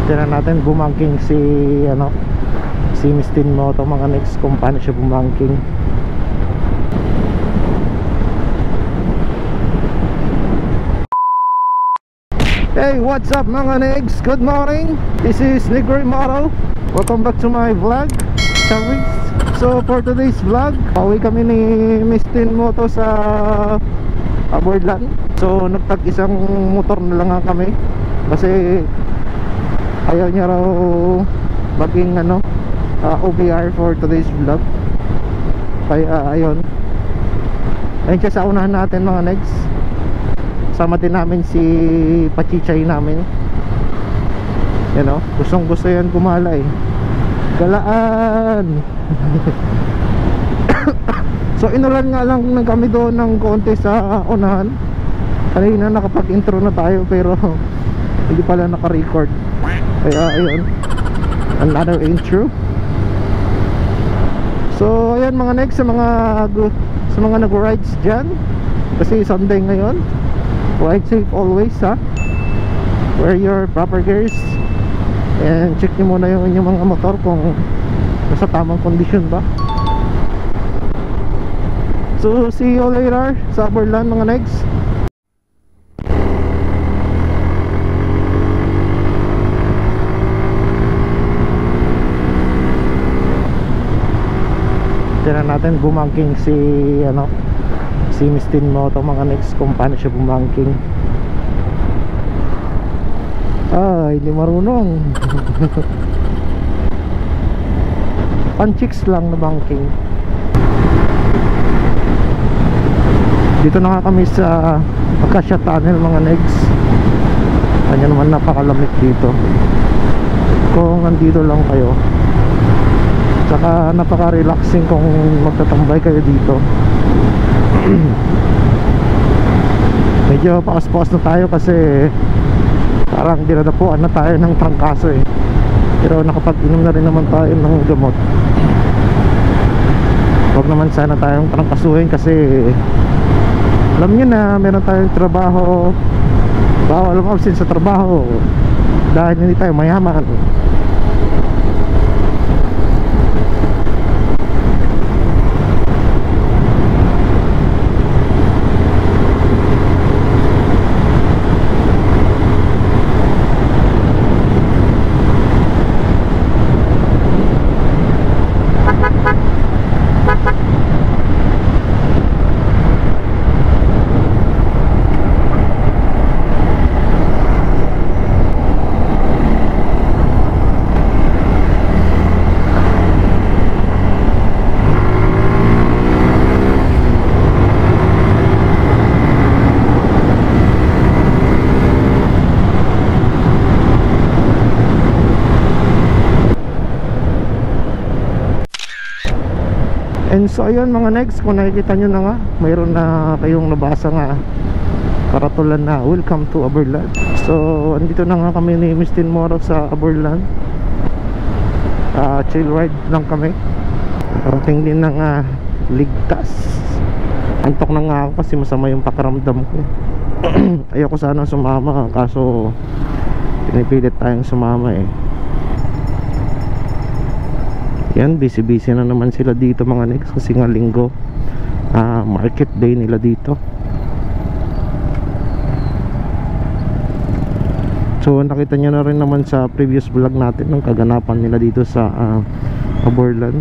Tignan natin bumangking si ano, si Mistin Moto mga next, kung paano siya bumangking. Hey, what's up mga negs? Good morning. This is Negro Moto. Welcome back to my vlog, Chavis. So for today's vlog, pauwi kami ni Mistin Moto sa Aborlan. So nagtag isang motor na lang kami kasi ayaw niya raw maging ano, OBR for today's vlog. Kaya ayun, ayun siya sa unahan natin mga negs. Sama din namin si pachichay namin. You know, gustong gusto yan gumala eh. Galaan. So inulan nga lang na kami doon ng konti sa unahan. Kanina nakapag-intro na tayo pero hindi pala naka-record. Kaya ayun, another intro. So ayan mga next, sa mga nag-rides dyan, kasi Sunday ngayon, ride safe always ha. Wear your proper gears and check nyo muna yung inyong mga motor kung nasa tamang kondisyon ba. So see you later sa Aborlan mga negs. Tignan natin bumangking si ano, si Mistin Moto mga next, kung paano siya bumangking. Hindi marunong. Panchicks lang na banking. Dito na nga kami sa Acacia Tunnel mga negs. Kanya naman napakalamig dito kung andito lang kayo. Tsaka napaka-relaxing kung magtatambay kayo dito. Medyo pakas-pakas na tayo kasi parang dinadapuan na tayo ng trangkaso eh. Pero nakapag-inom na rin naman tayo ng gamot. Huwag naman sana tayong trangkasuhin kasi alam nyo na meron tayong trabaho, bawal mag-absent sa trabaho dahil hindi tayo mayaman. And so ayun mga next, kung nakikita nyo na nga, mayroon na kayong nabasa nga karatulan na welcome to Aborlan. So andito na nga kami ni Mistin Moto sa Aborlan. Chill ride lang kami. Parating din ng ligtas. Antok na nga ako kasi masama yung pakiramdam ko. Ayoko sana sumama kaso pinipilit tayong sumama eh. Yan, busy-busy na naman sila dito mga next kasi nga linggo, market day nila dito. So nakita nyo na rin naman sa previous vlog natin ng kaganapan nila dito sa Aborlan.